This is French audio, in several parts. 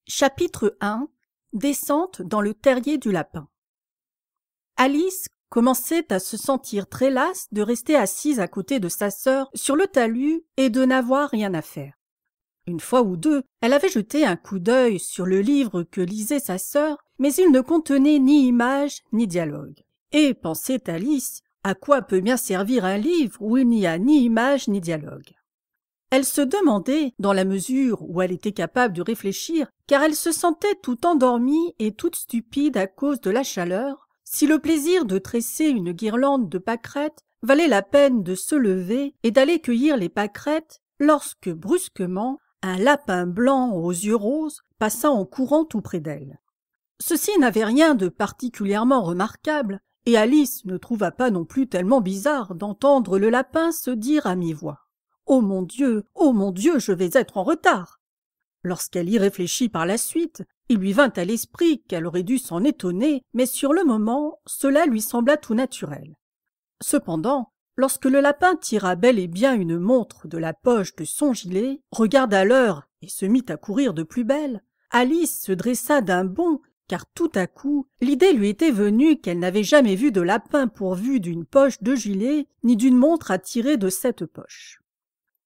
Chapitre 1. Descente dans le terrier du lapin. Alice commençait à se sentir très lasse de rester assise à côté de sa sœur sur le talus et de n'avoir rien à faire. Une fois ou deux, elle avait jeté un coup d'œil sur le livre que lisait sa sœur, mais il ne contenait ni images ni dialogue. Et, pensait Alice, à quoi peut bien servir un livre où il n'y a ni images ni dialogue? Elle se demandait, dans la mesure où elle était capable de réfléchir, car elle se sentait tout endormie et toute stupide à cause de la chaleur, si le plaisir de tresser une guirlande de pâquerettes valait la peine de se lever et d'aller cueillir les pâquerettes, lorsque, brusquement, un lapin blanc aux yeux roses passa en courant tout près d'elle. Ceci n'avait rien de particulièrement remarquable, et Alice ne trouva pas non plus tellement bizarre d'entendre le lapin se dire à mi-voix: « Oh mon Dieu, je vais être en retard !» Lorsqu'elle y réfléchit par la suite, il lui vint à l'esprit qu'elle aurait dû s'en étonner, mais sur le moment, cela lui sembla tout naturel. Cependant, lorsque le lapin tira bel et bien une montre de la poche de son gilet, regarda l'heure et se mit à courir de plus belle, Alice se dressa d'un bond, car tout à coup, l'idée lui était venue qu'elle n'avait jamais vu de lapin pourvu d'une poche de gilet, ni d'une montre à tirer de cette poche.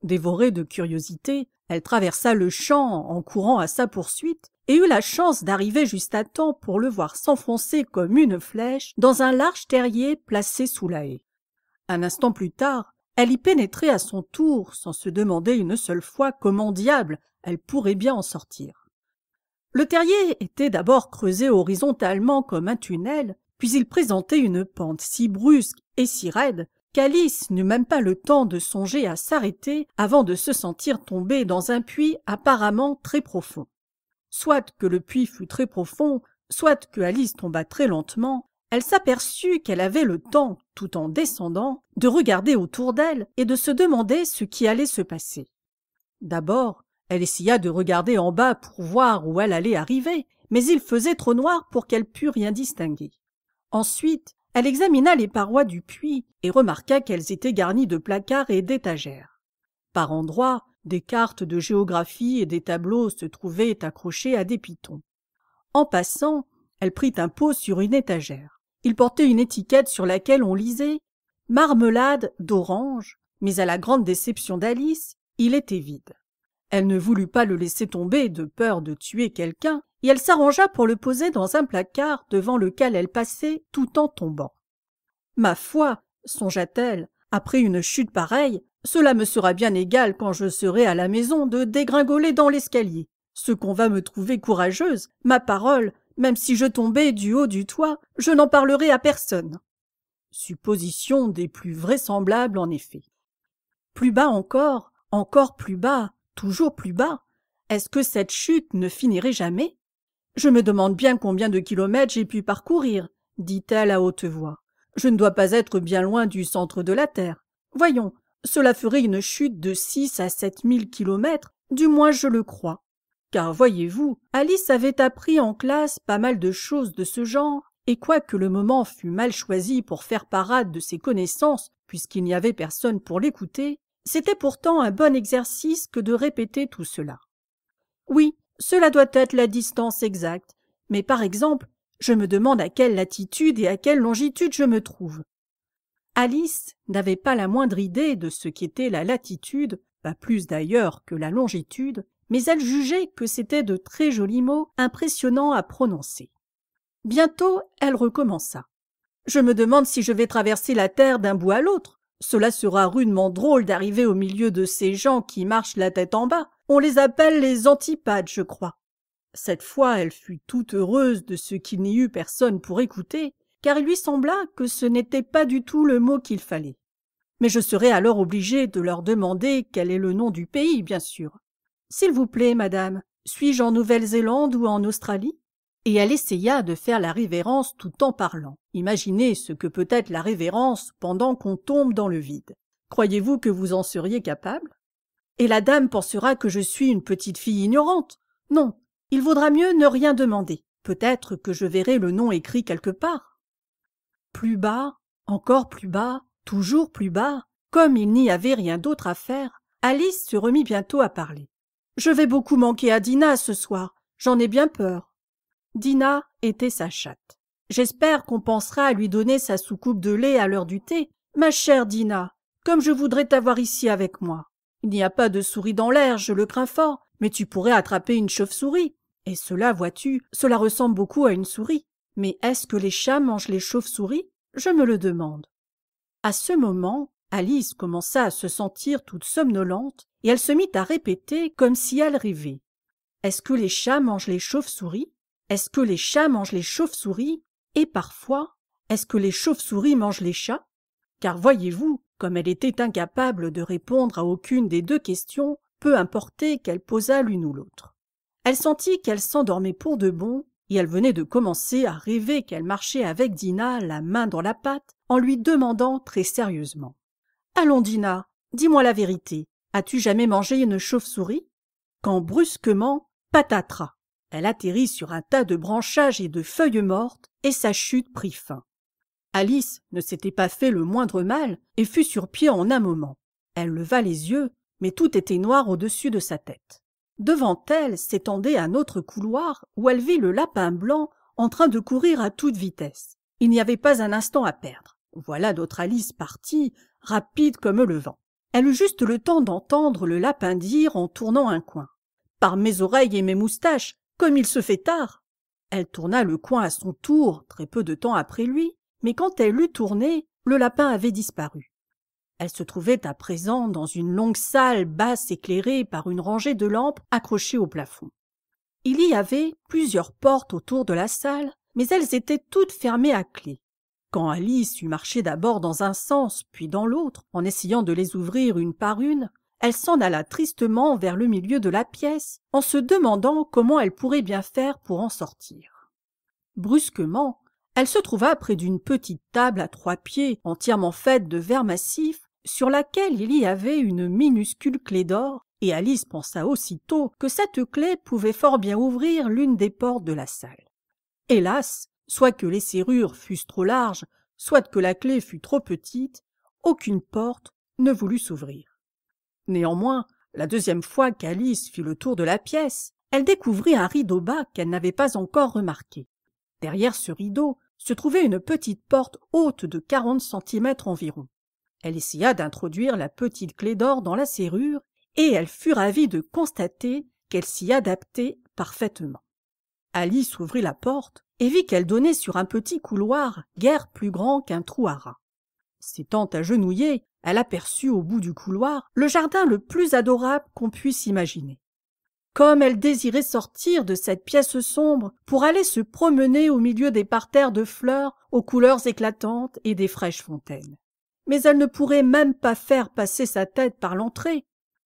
Dévorée de curiosité, elle traversa le champ en courant à sa poursuite et eut la chance d'arriver juste à temps pour le voir s'enfoncer comme une flèche dans un large terrier placé sous la haie. Un instant plus tard, elle y pénétrait à son tour sans se demander une seule fois comment diable elle pourrait bien en sortir. Le terrier était d'abord creusé horizontalement comme un tunnel, puis il présentait une pente si brusque et si raide qu'Alice n'eut même pas le temps de songer à s'arrêter avant de se sentir tomber dans un puits apparemment très profond. Soit que le puits fût très profond, soit que Alice tomba très lentement, elle s'aperçut qu'elle avait le temps, tout en descendant, de regarder autour d'elle et de se demander ce qui allait se passer. D'abord, elle essaya de regarder en bas pour voir où elle allait arriver, mais il faisait trop noir pour qu'elle pût rien distinguer. Ensuite, elle examina les parois du puits et remarqua qu'elles étaient garnies de placards et d'étagères. Par endroits, des cartes de géographie et des tableaux se trouvaient accrochés à des pitons. En passant, elle prit un pot sur une étagère. Il portait une étiquette sur laquelle on lisait « Marmelade d'orange », mais à la grande déception d'Alice, il était vide. Elle ne voulut pas le laisser tomber de peur de tuer quelqu'un, et elle s'arrangea pour le poser dans un placard devant lequel elle passait tout en tombant. « Ma foi, songea-t-elle, après une chute pareille, cela me sera bien égal quand je serai à la maison de dégringoler dans l'escalier. Ce qu'on va me trouver courageuse, ma parole, même si je tombais du haut du toit, je n'en parlerai à personne. » Supposition des plus vraisemblables en effet. Plus bas encore plus bas, toujours plus bas. Est-ce que cette chute ne finirait jamais? Je me demande bien combien de kilomètres j'ai pu parcourir, dit-elle à haute voix. Je ne dois pas être bien loin du centre de la Terre. Voyons, cela ferait une chute de 6 à 7 000 kilomètres, du moins je le crois. Car voyez-vous, Alice avait appris en classe pas mal de choses de ce genre, et quoique le moment fût mal choisi pour faire parade de ses connaissances, puisqu'il n'y avait personne pour l'écouter, c'était pourtant un bon exercice que de répéter tout cela. Oui, cela doit être la distance exacte, mais par exemple, je me demande à quelle latitude et à quelle longitude je me trouve. Alice n'avait pas la moindre idée de ce qu'était la latitude, pas plus d'ailleurs que la longitude, mais elle jugeait que c'étaient de très jolis mots impressionnants à prononcer. Bientôt, elle recommença. « Je me demande si je vais traverser la terre d'un bout à l'autre. Cela sera rudement drôle d'arriver au milieu de ces gens qui marchent la tête en bas. On les appelle les antipathes, je crois. » Cette fois, elle fut toute heureuse de ce qu'il n'y eut personne pour écouter, car il lui sembla que ce n'était pas du tout le mot qu'il fallait. Mais je serai alors obligée de leur demander quel est le nom du pays, bien sûr. « S'il vous plaît, madame, suis-je en Nouvelle-Zélande ou en Australie ?» Et elle essaya de faire la révérence tout en parlant. Imaginez ce que peut être la révérence pendant qu'on tombe dans le vide. Croyez-vous que vous en seriez capable? Et la dame pensera que je suis une petite fille ignorante. Non, il vaudra mieux ne rien demander. Peut-être que je verrai le nom écrit quelque part. Plus bas, encore plus bas, toujours plus bas, comme il n'y avait rien d'autre à faire, Alice se remit bientôt à parler. « Je vais beaucoup manquer à Dinah ce soir. j'en ai bien peur. Dinah était sa chatte. J'espère qu'on pensera à lui donner sa soucoupe de lait à l'heure du thé. Ma chère Dinah, comme je voudrais t'avoir ici avec moi. Il n'y a pas de souris dans l'air, je le crains fort, mais tu pourrais attraper une chauve-souris. Et cela, vois-tu, cela ressemble beaucoup à une souris. Mais est-ce que les chats mangent les chauves-souris? Je me le demande. À ce moment, Alice commença à se sentir toute somnolente et elle se mit à répéter comme si elle rêvait. Est-ce que les chats mangent les chauves-souris? Est-ce que les chats mangent les chauves-souris? Et parfois, est-ce que les chauves-souris mangent les chats? Car voyez-vous, comme elle était incapable de répondre à aucune des deux questions, peu importait qu'elle posât l'une ou l'autre. Elle sentit qu'elle s'endormait pour de bon, et elle venait de commencer à rêver qu'elle marchait avec Dinah la main dans la pâte, en lui demandant très sérieusement. « Allons, Dinah, dis-moi la vérité, as-tu jamais mangé une chauve-souris » Quand brusquement, patatras, elle atterrit sur un tas de branchages et de feuilles mortes, et sa chute prit fin. Alice ne s'était pas fait le moindre mal et fut sur pied en un moment. Elle leva les yeux, mais tout était noir au-dessus de sa tête. Devant elle s'étendait un autre couloir où elle vit le lapin blanc en train de courir à toute vitesse. Il n'y avait pas un instant à perdre. Voilà notre Alice partie, rapide comme le vent. Elle eut juste le temps d'entendre le lapin dire en tournant un coin. « Par mes oreilles et mes moustaches, comme il se fait tard !» Elle tourna le coin à son tour, très peu de temps après lui, mais quand elle l'eut tourné, le lapin avait disparu. Elle se trouvait à présent dans une longue salle basse éclairée par une rangée de lampes accrochées au plafond. Il y avait plusieurs portes autour de la salle, mais elles étaient toutes fermées à clé. Quand Alice eut marché d'abord dans un sens, puis dans l'autre, en essayant de les ouvrir une par une, elle s'en alla tristement vers le milieu de la pièce, en se demandant comment elle pourrait bien faire pour en sortir. Brusquement, elle se trouva près d'une petite table à 3 pieds, entièrement faite de verre massif, sur laquelle il y avait une minuscule clé d'or, et Alice pensa aussitôt que cette clé pouvait fort bien ouvrir l'une des portes de la salle. Hélas, soit que les serrures fussent trop larges, soit que la clé fût trop petite, aucune porte ne voulut s'ouvrir. Néanmoins, la deuxième fois qu'Alice fit le tour de la pièce, elle découvrit un rideau bas qu'elle n'avait pas encore remarqué. Derrière ce rideau se trouvait une petite porte haute de 40 centimètres environ. Elle essaya d'introduire la petite clé d'or dans la serrure, et elle fut ravie de constater qu'elle s'y adaptait parfaitement. Alice ouvrit la porte et vit qu'elle donnait sur un petit couloir guère plus grand qu'un trou à rats. S'étant agenouillée, elle aperçut au bout du couloir le jardin le plus adorable qu'on puisse imaginer. Comme elle désirait sortir de cette pièce sombre pour aller se promener au milieu des parterres de fleurs aux couleurs éclatantes et des fraîches fontaines. Mais elle ne pourrait même pas faire passer sa tête par l'entrée.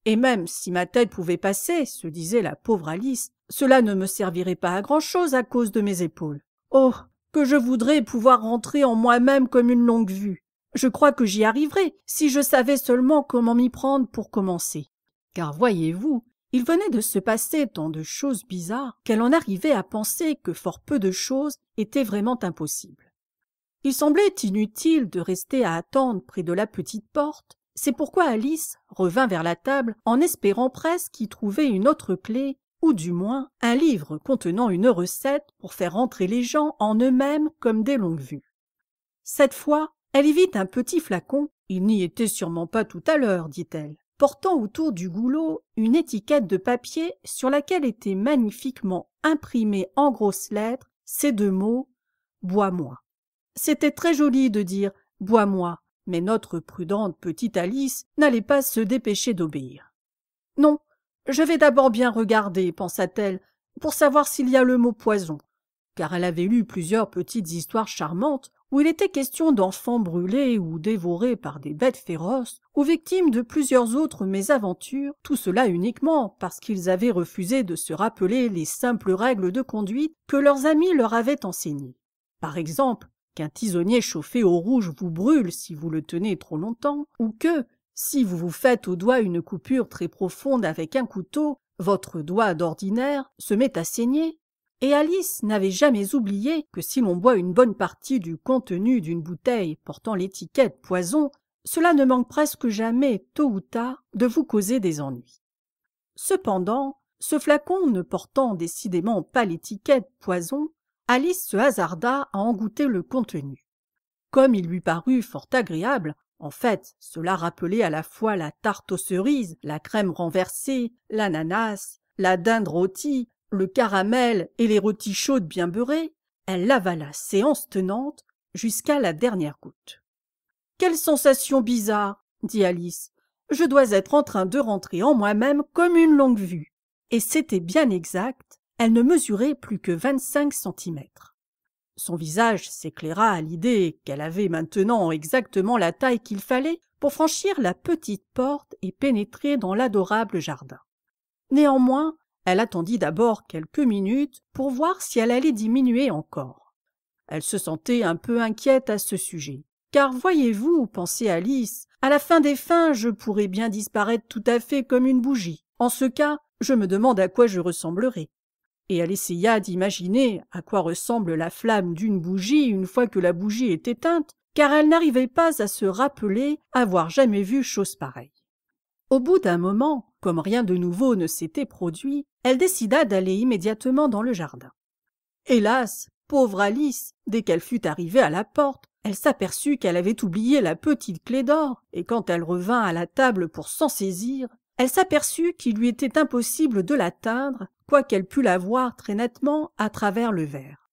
Et même si ma tête pouvait passer, se disait la pauvre Alice, cela ne me servirait pas à grand-chose à cause de mes épaules. Oh, que je voudrais pouvoir rentrer en moi-même comme une longue vue. Je crois que j'y arriverais si je savais seulement comment m'y prendre pour commencer. Car voyez-vous, il venait de se passer tant de choses bizarres qu'elle en arrivait à penser que fort peu de choses étaient vraiment impossibles. Il semblait inutile de rester à attendre près de la petite porte. C'est pourquoi Alice revint vers la table en espérant presque y trouver une autre clé, ou du moins un livre contenant une recette pour faire entrer les gens en eux-mêmes comme des longues-vues. Cette fois, elle y vit un petit flacon. Il n'y était sûrement pas tout à l'heure, dit-elle, portant autour du goulot une étiquette de papier sur laquelle étaient magnifiquement imprimés en grosses lettres ces deux mots « Bois-moi ». C'était très joli de dire « Bois-moi », mais notre prudente petite Alice n'allait pas se dépêcher d'obéir. « Non, je vais d'abord bien regarder, pensa-t-elle, pour savoir s'il y a le mot poison, car elle avait lu plusieurs petites histoires charmantes où il était question d'enfants brûlés ou dévorés par des bêtes féroces ou victimes de plusieurs autres mésaventures, tout cela uniquement parce qu'ils avaient refusé de se rappeler les simples règles de conduite que leurs amis leur avaient enseignées. Par exemple, qu'un tisonnier chauffé au rouge vous brûle si vous le tenez trop longtemps, ou que, si vous vous faites au doigt une coupure très profonde avec un couteau, votre doigt d'ordinaire se met à saigner. Et Alice n'avait jamais oublié que si l'on boit une bonne partie du contenu d'une bouteille portant l'étiquette poison, cela ne manque presque jamais, tôt ou tard, de vous causer des ennuis. Cependant, Ce flacon ne portant décidément pas l'étiquette poison, Alice se hasarda à en goûter le contenu. Comme il lui parut fort agréable, en fait, cela rappelait à la fois la tarte aux cerises, la crème renversée, l'ananas, la dinde rôtie, le caramel et les rôtis chaudes bien beurrées, elle l'avala séance tenante jusqu'à la dernière goutte. « Quelle sensation bizarre !» dit Alice. « Je dois être en train de rentrer en moi-même comme une longue-vue. » Et c'était bien exact, elle ne mesurait plus que 25 centimètres. Son visage s'éclaira à l'idée qu'elle avait maintenant exactement la taille qu'il fallait pour franchir la petite porte et pénétrer dans l'adorable jardin. Néanmoins, elle attendit d'abord quelques minutes pour voir si elle allait diminuer encore. Elle se sentait un peu inquiète à ce sujet. Car voyez-vous, pensait Alice, à la fin des fins, je pourrais bien disparaître tout à fait comme une bougie. En ce cas, je me demande à quoi je ressemblerai. Et elle essaya d'imaginer à quoi ressemble la flamme d'une bougie une fois que la bougie est éteinte, car elle n'arrivait pas à se rappeler avoir jamais vu chose pareille. Au bout d'un moment, comme rien de nouveau ne s'était produit, elle décida d'aller immédiatement dans le jardin. Hélas, pauvre Alice, dès qu'elle fut arrivée à la porte, elle s'aperçut qu'elle avait oublié la petite clé d'or, et quand elle revint à la table pour s'en saisir, elle s'aperçut qu'il lui était impossible de l'atteindre, quoiqu'elle pût la voir très nettement à travers le verre.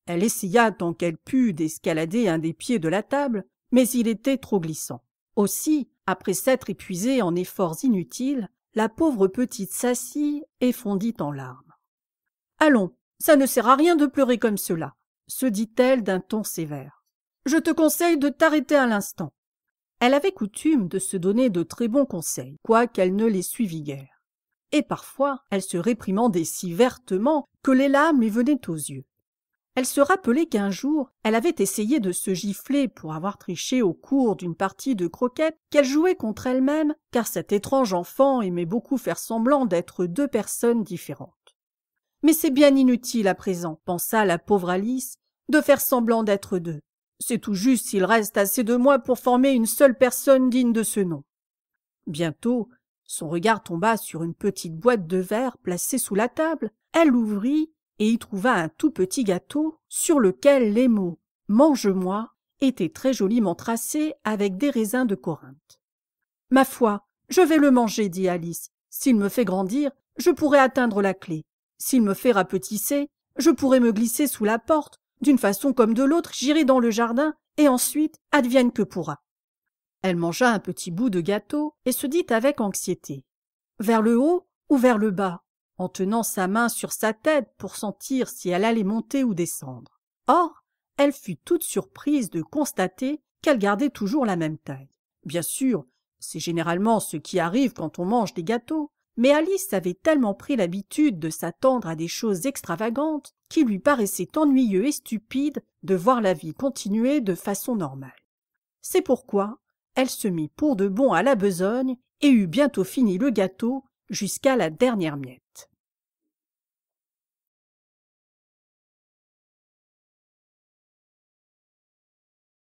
Elle essaya tant qu'elle put d'escalader un des pieds de la table, mais il était trop glissant. Aussi, après s'être épuisée en efforts inutiles, la pauvre petite s'assit et fondit en larmes. « Allons, ça ne sert à rien de pleurer comme cela, » se dit-elle d'un ton sévère. « Je te conseille de t'arrêter à l'instant. » Elle avait coutume de se donner de très bons conseils, quoiqu'elle ne les suivît guère. Et parfois, elle se réprimandait si vertement que les larmes lui venaient aux yeux. Elle se rappelait qu'un jour, elle avait essayé de se gifler pour avoir triché au cours d'une partie de croquettes qu'elle jouait contre elle-même, car cette étrange enfant aimait beaucoup faire semblant d'être deux personnes différentes. Mais c'est bien inutile à présent, pensa la pauvre Alice, de faire semblant d'être deux. C'est tout juste s'il reste assez de moi pour former une seule personne digne de ce nom. Bientôt, son regard tomba sur une petite boîte de verre placée sous la table. Elle l'ouvrit et y trouva un tout petit gâteau sur lequel les mots « Mange-moi » étaient très joliment tracés avec des raisins de Corinthe. « Ma foi, je vais le manger, dit Alice. S'il me fait grandir, je pourrai atteindre la clé. S'il me fait rapetisser, je pourrai me glisser sous la porte. D'une façon comme de l'autre, j'irai dans le jardin, et ensuite, advienne que pourra. » Elle mangea un petit bout de gâteau et se dit avec anxiété. Vers le haut ou vers le bas, en tenant sa main sur sa tête pour sentir si elle allait monter ou descendre. Or, elle fut toute surprise de constater qu'elle gardait toujours la même taille. Bien sûr, c'est généralement ce qui arrive quand on mange des gâteaux, mais Alice avait tellement pris l'habitude de s'attendre à des choses extravagantes qu'il lui paraissait ennuyeux et stupide de voir la vie continuer de façon normale. C'est pourquoi elle se mit pour de bon à la besogne et eut bientôt fini le gâteau jusqu'à la dernière miette.